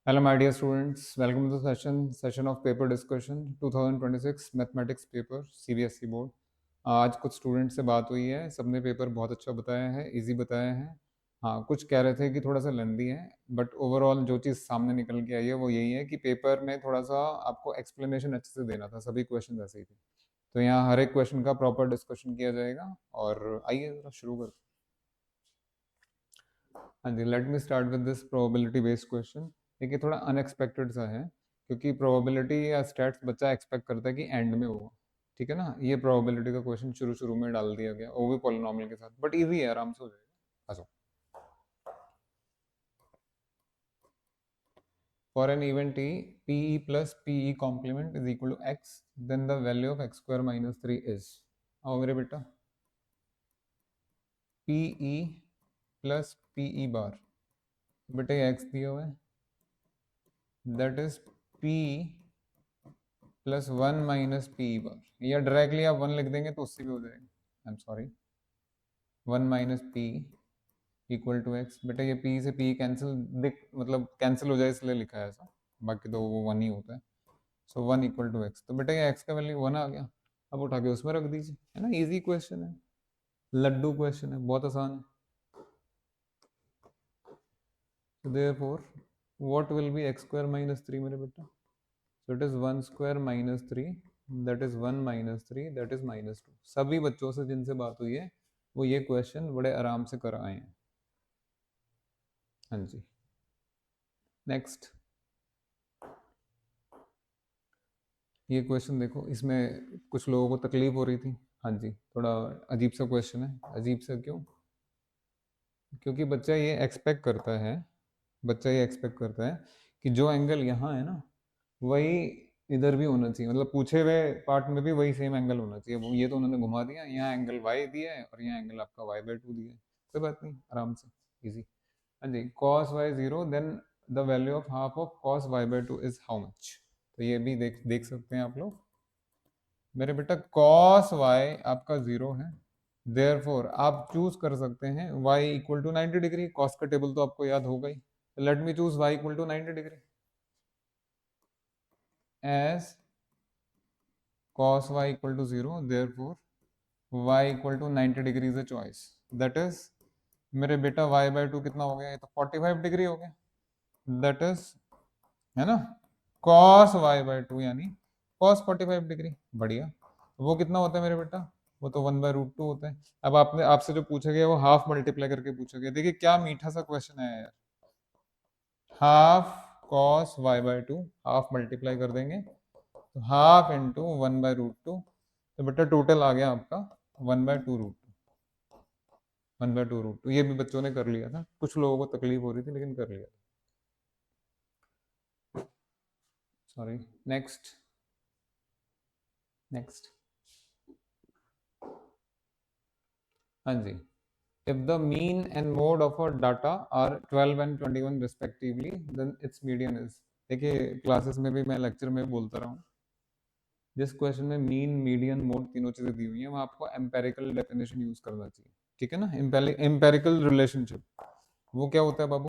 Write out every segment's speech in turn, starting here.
Hello, my dear students. Welcome to the session of paper discussion 2026 mathematics paper CBSE board. आज कुछ student से बात हुई है, सबने पेपर बहुत अच्छा बताया है, इजी बताया है। हाँ, कुछ कह रहे थे कि थोड़ा सा लेंदी है, बट ओवरऑल जो चीज़ सामने निकल के आई है वो यही है कि पेपर में थोड़ा सा आपको एक्सप्लेनेशन अच्छे से देना था। सभी क्वेश्चन ऐसे ही थे, तो यहाँ हर एक क्वेश्चन का प्रॉपर डिस्कशन किया जाएगा। और आइए जरा शुरू करते हैं। हाँ जी, let me start with this probability based question. देखिए थोड़ा अनएक्सपेक्टेड सा है, क्योंकि प्रोबेबिलिटी या स्टैट्स बच्चा एक्सपेक्ट करता है कि एंड में होगा। ठीक है ना, ये प्रोबेबिलिटी का क्वेश्चन शुरू शुरू में डाल दिया गया, वो भी पॉलिनॉमियल के साथ, बट इजी है, आराम से हो जाएगा। अच्छा, for an event T P E plus P E complement is equal to x, then the value of x square minus 3 is. आओ मेरे बेटा, पीई प्लस पीई बार, बेटा ये एक्स दिया हुआ है, that is P plus 1 - P बार, या डायरेक्टली आप 1 लिख देंगे तो उससे भी हो जाएगा। I am sorry, 1 - P equal to x. बेटा ये पी से पी कैंसिल, दिख मतलब कैंसिल हो जाए इसलिए लिखा है ऐसा, बाकी तो वो 1 ही होता है। सो 1 इक्वल टू एक्स, तो बेटा ये एक्स का वैल्यू 1 आ गया। अब उठा के उसमें रख दीजिए, है ना, इजी क्वेश्चन है, लड्डू क्वेश्चन है, बहुत आसान है। तो therefore what will be x square minus 3 मेरे बेटा? So it is 1 square minus 3, that is 1 minus 3, that is minus 2। सभी बच्चों से जिनसे बात हुई है वो ये क्वेश्चन बड़े आराम से कर आए हैं। हाँ जी, नेक्स्ट ये क्वेश्चन देखो, इसमें कुछ लोगों को तकलीफ हो रही थी। हाँ जी, थोड़ा अजीब सा क्वेश्चन है। अजीब सा क्यों? क्योंकि बच्चा ये एक्सपेक्ट करता है कि जो एंगल यहाँ है ना, वही इधर भी होना चाहिए, मतलब पूछे हुए पार्ट में भी वही सेम एंगल होना चाहिए। वो ये तो उन्होंने घुमा दिया, यहाँ एंगल वाई दिया है और यहाँ एंगल आपका y/2 दिया है। कोई बात नहीं, आराम से, इजी। हाँ जी, cos y 0, then the value of half of cos y/2 is how much? तो ये भी देख देख सकते हैं आप लोग। मेरे बेटा cos y आपका 0 है, देयरफॉर आप चूज कर सकते हैं y equal to 90 degree. cos का टेबल तो आपको याद होगा ही। Let me choose y equal to 90 degree as cos y equal to 0, therefore y equal to 90 degree is a choice. That is मेरे बेटा y/2 कितना हो गया? ये तो 45 डिग्री हो गया, दैट इज, है ना, cos y/2 यानी cos 45 डिग्री। बढ़िया। वो कितना होता है मेरे बेटा? वो तो 1/√2 होता है। अब आपने आपसे जो पूछा गया वो हाफ मल्टीप्लाई करके पूछा गया। देखिए क्या मीठा सा क्वेश्चन है यार। Half cos y/2, half multiply कर देंगे तो हाफ इंटू 1/√2, तो बेटा टोटल आ गया आपका 1/2√2। 1/2√2 ये भी बच्चों ने कर लिया था, कुछ लोगों को तकलीफ हो रही थी लेकिन कर लिया था। Sorry, next next. हाँ जी, if the mean and mode of a data are 12 and 21 respectively, then its median is। देखिए क्लासेस में भी मैं लेक्चर में बोलता रहा हूँ, जिस क्वेश्चन में मीन मीडियन मोड तीनों चीजें दी हुई हैं वहाँ आपको एम्पेरिकल डेफिनेशन यूज करना चाहिए। ठीक है ना, एम्पेरिकल रिलेशनशिप, वो क्या होता है बाबू?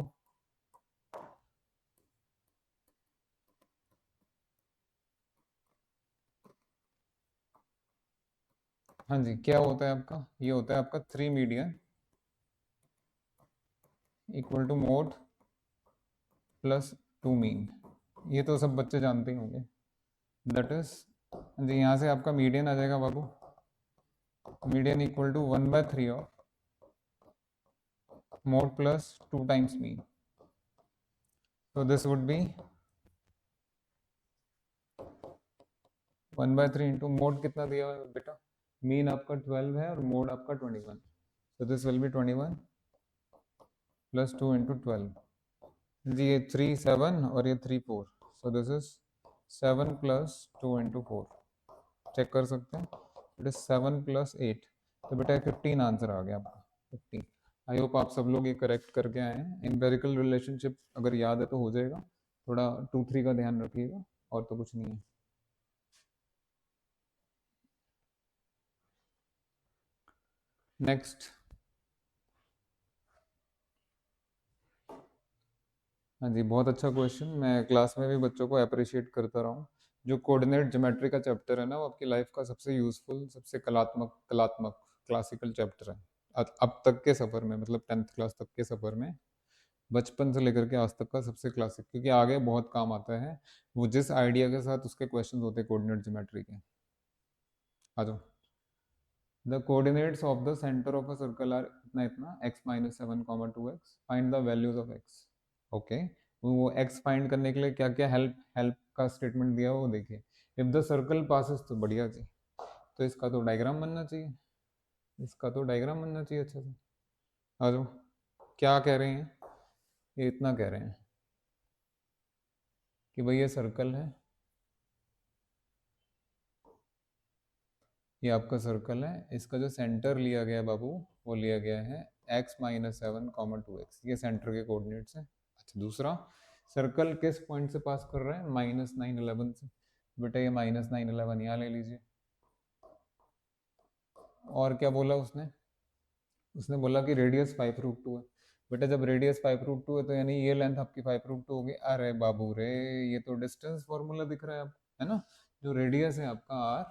हाँ जी, क्या होता है आपका? ये होता है आपका 3 median equal to mode plus 2 mean. ये तो सब बच्चे जानते ही होंगे। दैट इज, जी यहाँ से आपका मीडियन आ जाएगा बाबू, median equal to 1/3 of mod plus 2 times mean। So this would be 1/3 into mod कितना दिया है बेटा? मीन आपका 12 है और मोड आपका 21, so this will be 21 plus 2 into 12। जी ये 3 7 और ये 3 4, so this is 7 plus 2 into 4। Check कर सकते हैं, इट इज 7 plus 8, तो बेटा 15 आंसर आ गया आपका, 15। आई होप आप सब लोग ये करेक्ट करके आए हैं। एम्पेरिकल रिलेशनशिप अगर याद है तो हो जाएगा, थोड़ा 2 3 का ध्यान रखिएगा, और तो कुछ नहीं है। नेक्स्ट, हाँ जी, बहुत अच्छा क्वेश्चन। मैं क्लास में भी बच्चों को अप्रिशिएट करता रहा हूँ। जो कोऑर्डिनेट ज्योमेट्री का चैप्टर है ना, वो आपकी लाइफ का सबसे यूजफुल, सबसे कलात्मक क्लासिकल चैप्टर है। अब तक के सफ़र में, मतलब 10th क्लास तक के सफ़र में, बचपन से लेकर के आज तक का सबसे क्लासिक, क्योंकि आगे बहुत काम आता है वो जिस आइडिया के साथ उसके क्वेश्चन होते हैं कोऑर्डिनेट ज्योमेट्री के। आ जाओ। The coordinates of the centre of a circle are इतना इतना x-7, 2x, find the values of x। Okay, वो x फाइंड करने के लिए क्या क्या हेल्प हेल्प का स्टेटमेंट दिया वो देखिए। इफ द सर्कल पासेस, तो बढ़िया जी, तो इसका तो डायग्राम बनना चाहिए, इसका तो डायग्राम बनना चाहिए अच्छे से। आ जाओ, क्या कह रहे हैं, ये इतना कह रहे हैं कि भाई ये सर्कल है, ये आपका सर्कल है, इसका जो सेंटर लिया गया बाबू, वो लिया गया है x-7, 2x, ये सेंटर के कोऑर्डिनेट्स हैं। अच्छा, दूसरा, सर्कल किस पॉइंट से पास कर रहा है, -9, 11 से। बेटा ये -9, 11 यहाँ ले लीजिए। और क्या बोला उसने, उसने बोला कि रेडियस 5√2 है। बेटा जब रेडियस 5√2 है तो यानी ये लेंथ आपकी 5√2 होगी। अरे बाबू रे, ये तो डिस्टेंस फॉर्मूला दिख रहा है आपको, है ना। जो रेडियस है आपका r,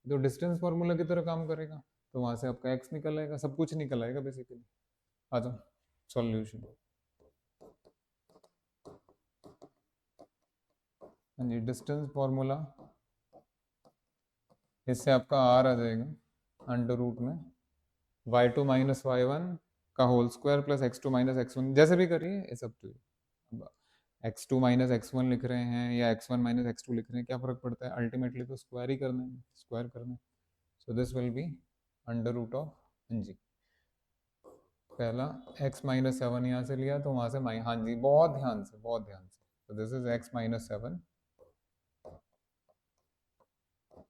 जो डिस्टेंस फॉर्मूला की तरह काम करेगा, तो वहां से आपका x निकल आएगा, सब कुछ निकल आएगा बेसिकली। आ जाओ, सॉल्यूशन। हाँ जी, डिस्टेंस फॉर्मूला, इससे आपका r आ जाएगा अंडर रूट में y2 - y1 का whole square plus x2 - x1, जैसे भी करिए, ये सब तो x2 - x1 लिख रहे हैं या x1 - x2 लिख रहे हैं, क्या फर्क पड़ता है, अल्टीमेटली तो स्क्वायर ही करना है, स्क्वायर करना है। So this will be under root of, हाँ जी, पहला x-7 यहाँ से लिया तो वहाँ से हाँ जी, बहुत ध्यान से, बहुत ध्यान से। तो दिस इज x-7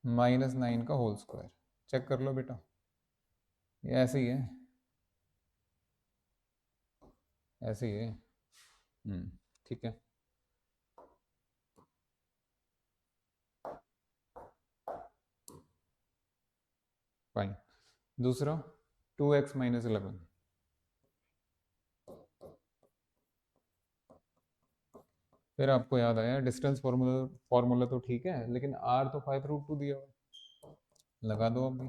-9 का होल स्क्वायर। चेक कर लो बेटा, ये ऐसे ही है, ऐसे ही है। ठीक है, फाइन। दूसरा, 2x - 11। फिर आपको याद आया डिस्टेंस फॉर्मूला, फॉर्मूला तो ठीक है, लेकिन r तो 5√2 दिया हुआ है, लगा दो अभी।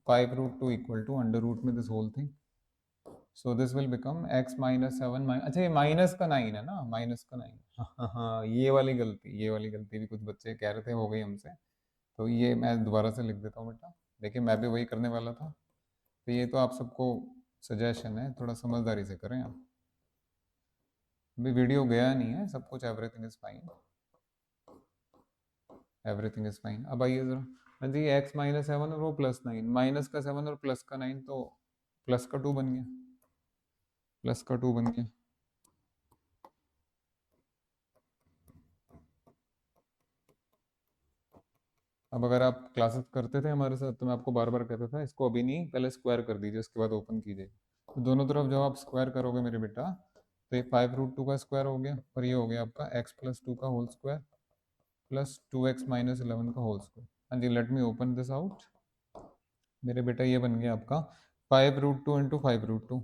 5√2 इक्वल टू अंडर रूट में this whole thing, so this will become x-7 अच्छा ये माइनस का 9 है ना, -9। हाँ हाँ, ये वाली गलती, ये वाली गलती भी कुछ बच्चे कह रहे थे हो गई हमसे, तो ये मैं दोबारा से लिख देता हूँ बेटा। देखिए मैं भी वही करने वाला था, तो ये तो आप सबको सजेशन है, थोड़ा समझदारी से करें आप। अभी वीडियो गया नहीं है, सब कुछ everything is fine, everything is fine. अब आइए जरा, हाँ जी, x-7 और वो +9, माइनस का 7 और प्लस का 9, तो प्लस का 2 बन गया, प्लस का 2 बन गया। अब अगर आप क्लासेस करते थे हमारे साथ, तो मैं आपको बार बार कहता था इसको अभी नहीं, पहले स्क्वायर कर दीजिए, उसके बाद ओपन कीजिए। तो दोनों तरफ जब आप स्क्वायर करोगे मेरे बेटा, तो ये 5√2 का स्क्वायर हो गया, और ये हो गया आपका x+2 का होल स्क्वायर प्लस 2x-11 का होल स्क्वायर। हाँ जी, let me open this out. मेरे बेटा ये बन गया आपका 5√2 इंटू 5√2,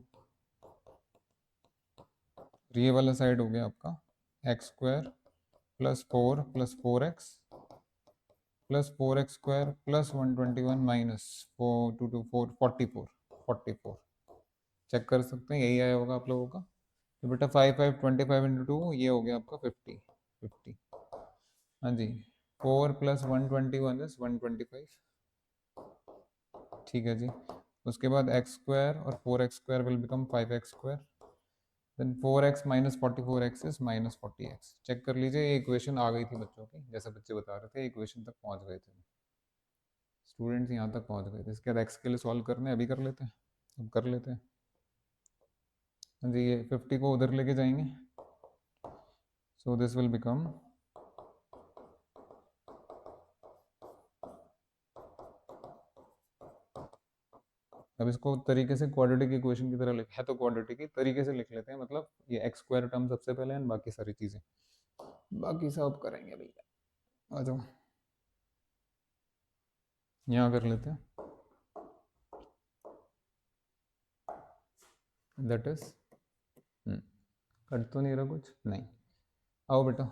ये वाला साइड हो गया आपका x² +4 + 4x plus 121 minus 4 2 2 4 44। Check कर सकते हैं, यही आया होगा आप लोगों का। तो बेटा 5 5 25 इंटू 2, ये हो गया आपका 50। हाँ जी, 4 + 121 इज 125। ठीक है जी, उसके बाद x² और 4x² will become 5x², then 4x - 44x is -40x। Check कर लीजिए, ये इक्वेशन आ गई थी बच्चों की, जैसे बच्चे बता रहे थे इक्वेशन तक पहुंच गए थे, स्टूडेंट्स यहाँ तक पहुंच गए थे। इसके बाद x के लिए सॉल्व करने, अभी कर लेते हैं, अब कर लेते हैं। हाँ जी, ये 50 को उधर लेके जाएंगे, सो दिस विल बिकम, अब इसको तरीके से क्वाड्रेटिक इक्वेशन की तरह लिख है, तो क्वाड्रेटिक की तरीके से लिख लेते हैं, मतलब ये x² टर्म सबसे पहले एंड बाकी सारी चीज़ें बाकी सब करेंगे भैया। आ जाओ, यहाँ कर लेते हैं, दैट इज कट तो नहीं रहा कुछ, नहीं। आओ बेटा,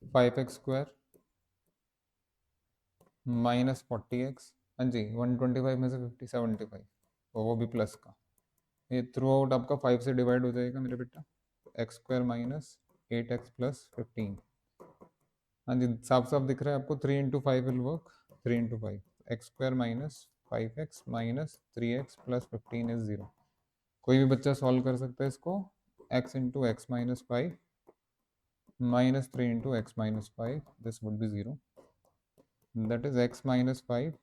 5x² माइनस 40x, हाँ जी 125 में से 50 75, और वो भी प्लस का। ये थ्रू आउट आपका 5 से डिवाइड हो जाएगा मेरे बेटा। x² माइनस 8x प्लस 15, हाँ जी साफ साफ दिख रहा है आपको। 3 into 5 will work, 3 into 5, x² minus 5x minus 3x plus 15 is 0। कोई भी बच्चा सॉल्व कर सकता है इसको। x into x minus 5 minus 3 into x minus 5, this would be 0, that is x minus 5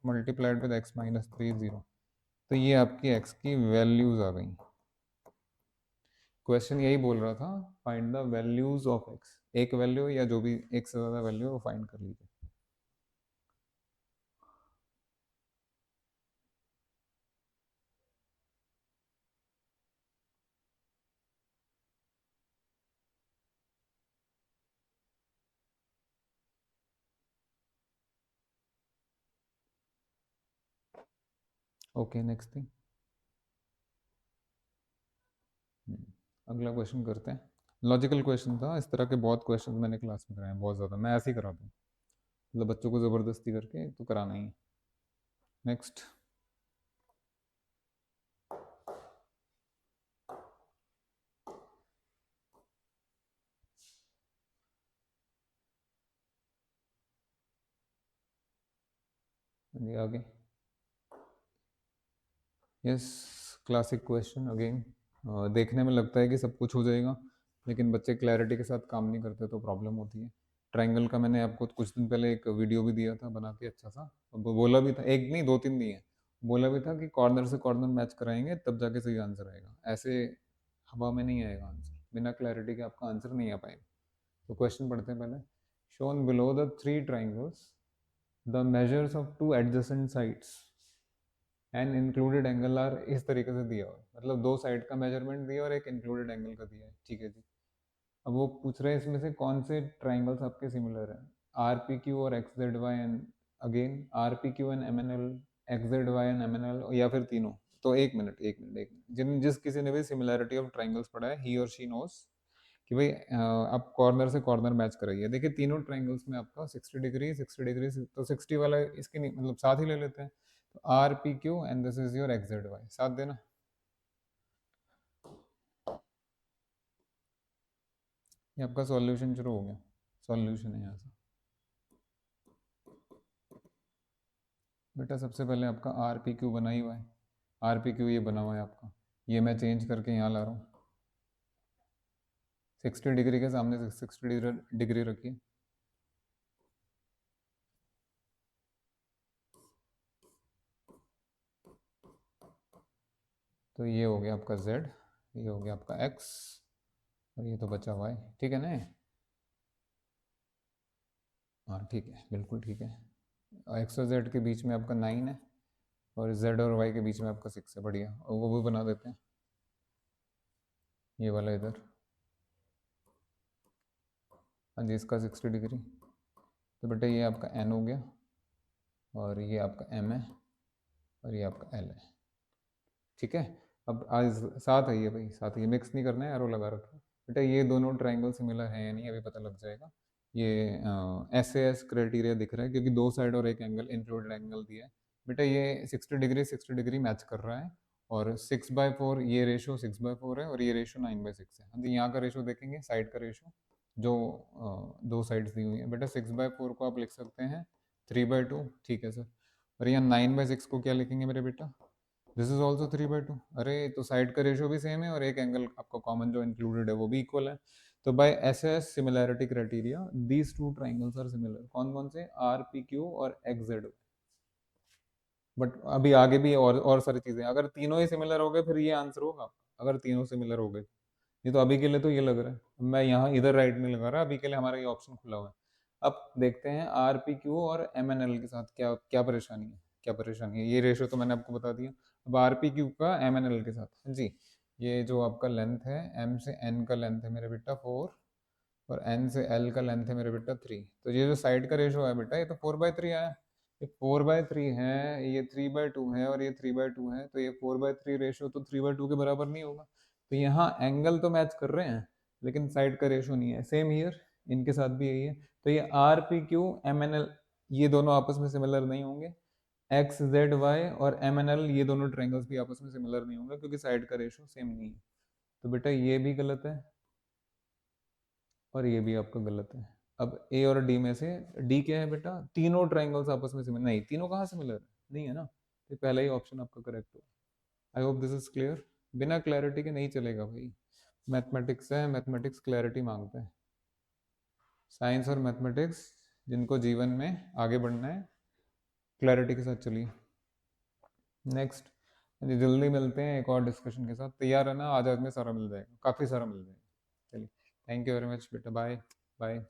multiplied with x minus 3 0। तो ये आपकी x की वैल्यूज आ गई। क्वेश्चन यही बोल रहा था, find the values of x, एक वैल्यू या जो भी एक से ज़्यादा वैल्यू वो फाइंड कर लीजिए। ओके नेक्स्ट थिंग, अगला क्वेश्चन करते हैं। लॉजिकल क्वेश्चन था, इस तरह के बहुत क्वेश्चन मैंने क्लास में कराए हैं, बहुत ज़्यादा, मैं ऐसे ही कराता हूँ, मतलब बच्चों को ज़बरदस्ती करके तो कराना ही है। नेक्स्ट, आगे, यस क्लासिक क्वेश्चन अगेन। देखने में लगता है कि सब कुछ हो जाएगा, लेकिन बच्चे क्लैरिटी के साथ काम नहीं करते तो प्रॉब्लम होती है। ट्रायंगल का मैंने आपको कुछ दिन पहले एक वीडियो भी दिया था बना के अच्छा सा, बोला भी था, एक नहीं दो तीन दिए, बोला भी था कि कॉर्नर से कॉर्नर मैच कराएंगे तब जाके सही आंसर आएगा, ऐसे हवा में नहीं आएगा आंसर, बिना क्लैरिटी के आपका आंसर नहीं आ पाएगा। तो क्वेश्चन पढ़ते हैं पहले। Shown below the 3 triangles the measures of 2 adjacent sides and included angle are, इस तरीके से दिया हुआ है, मतलब दो साइड का मेजरमेंट दिया और एक इंक्लूडेड एंगल का दिया है, ठीक है जी। अब वो पूछ रहे हैं इसमें से कौन से ट्राइंगल्स आपके सिमिलर है, आर पी क्यू और X Z Y and again R P Q and M N L, X Z Y and M N L, या फिर तीनों। तो एक मिनट एक मिनट एक मिनट, जिस किसी ने भी सिमिलैरिटी ऑफ ट्राइंगल्स पढ़ा है, ही और शी नोस कि भाई आप कॉर्नर से कॉर्नर मैच कराइए। देखिए तीनों ट्राइंगल्स में आपका 60 डिग्री 60 डिग्री, तो 60 वाला इसके नहीं, मतलब साथ ही ले लेते हैं। तो R P Q and this is your X Z Y, साथ देना। ये आपका सॉल्यूशन शुरू हो गया, सॉल्यूशन है यहाँ से। बेटा सबसे पहले आपका आर पी क्यू बना ही हुआ है, आर पी क्यू ये बना हुआ है आपका, ये मैं चेंज करके यहाँ ला रहा हूँ। 60 डिग्री के सामने 60 डिग्री रखिए, तो ये हो गया आपका z, ये हो गया आपका x, और ये तो बचा y, ठीक है ना। हाँ ठीक है, बिल्कुल ठीक है। एक्स और जेड के बीच में आपका 9 है, और जेड और वाई के बीच में आपका 6 है, बढ़िया। और वो भी बना देते हैं, ये वाला इधर, हाँ जी इसका 60 डिग्री। तो बेटा ये आपका एन हो गया, और ये आपका एम है, और ये आपका एल है, ठीक है। अब आज साथ है ये भाई, साथ ये मिक्स नहीं करना है, एरो लगा रखा है। बेटा ये दोनों ट्राइंगल सिमिलर हैं या नहीं अभी पता लग जाएगा। ये एस ए एस क्राइटेरिया दिख रहा है, क्योंकि दो साइड और एक एंगल, इंक्लूडेड एंगल दिया है। बेटा ये 60 डिग्री मैच कर रहा है, और 6/4 ये रेशो 6/4 है, और ये रेशो 9/6 है। हाँ जी यहाँ का रेशो देखेंगे, साइड का रेशो जो दो साइड्स दी हुई है। बेटा 6/4 को आप लिख सकते हैं 3/2, ठीक है सर। और यहाँ 9/6 को क्या लिखेंगे मेरे बेटा, दिस इज ऑल्सो 3/2। अरे तो साइड का रेशियो भी सेम है, और एक एंगल आपका कॉमन जो इंक्लूडेड है वो भी इक्वल है। तो by S S similarity criteria these two triangles are similar, कौन कौन से, आर पी क्यू और एक्स जेड। बट अभी आगे भी और सारी चीजें, अगर तीनों ही सिमिलर हो गए फिर ये आंसर होगा, अगर तीनों सिमिलर हो गए। ये तो अभी के लिए तो ये लग रहा है, मैं यहाँ इधर राइट नहीं लगा रहा, अभी के लिए हमारा ये ऑप्शन खुला हुआ है। अब देखते हैं आर पी क्यू और एम एन एल के साथ क्या क्या परेशानी है, क्या परेशानी है। ये रेशियो तो मैंने आपको बता दिया। अब आर पी क्यू का एम एन एल के साथ, हाँ जी, ये जो आपका लेंथ है, एम से एन का लेंथ है मेरे बेटा 4, और एन से एल का लेंथ है मेरे बेटा 3। तो ये जो साइड का रेशियो है बेटा, ये तो 4/3 आया। ये 4/3 है, ये 3/2 है, और ये 3/2 है, तो ये 4/3 रेशियो तो 3/2 के बराबर नहीं होगा। तो यहाँ एंगल तो मैच कर रहे हैं, लेकिन साइड का रेशो नहीं है। सेम हियर, इनके साथ भी यही है। तो ये R P Q M N L ये दोनों आपस में सिमिलर नहीं होंगे। एक्स जेड वाई और एम एन एल ये दोनों ट्रायंगल्स भी आपस में सिमिलर नहीं होंगे क्योंकि साइड का रेशो सेम नहीं है। तो बेटा ये भी गलत है और ये भी आपका गलत है। अब ए और डी में से डी क्या है बेटा, तीनों ट्रायंगल्स आपस में सिमिलर नहीं, तीनों कहाँ सिमिलर नहीं है ना, तो पहला ही ऑप्शन आपका करेक्ट हो। I hope this is clear. बिना क्लैरिटी के नहीं चलेगा भाई, मैथमेटिक्स है, मैथमेटिक्स क्लैरिटी मांगता है। साइंस और मैथमेटिक्स जिनको जीवन में आगे बढ़ना है, क्लैरिटी के साथ चलिए। नेक्स्ट, जल्दी मिलते हैं एक और डिस्कशन के साथ। तैयार है ना, आज में सारा मिल जाएगा, काफ़ी सारा मिल जाएगा। चलिए, थैंक यू वेरी मच बेटा, बाय बाय।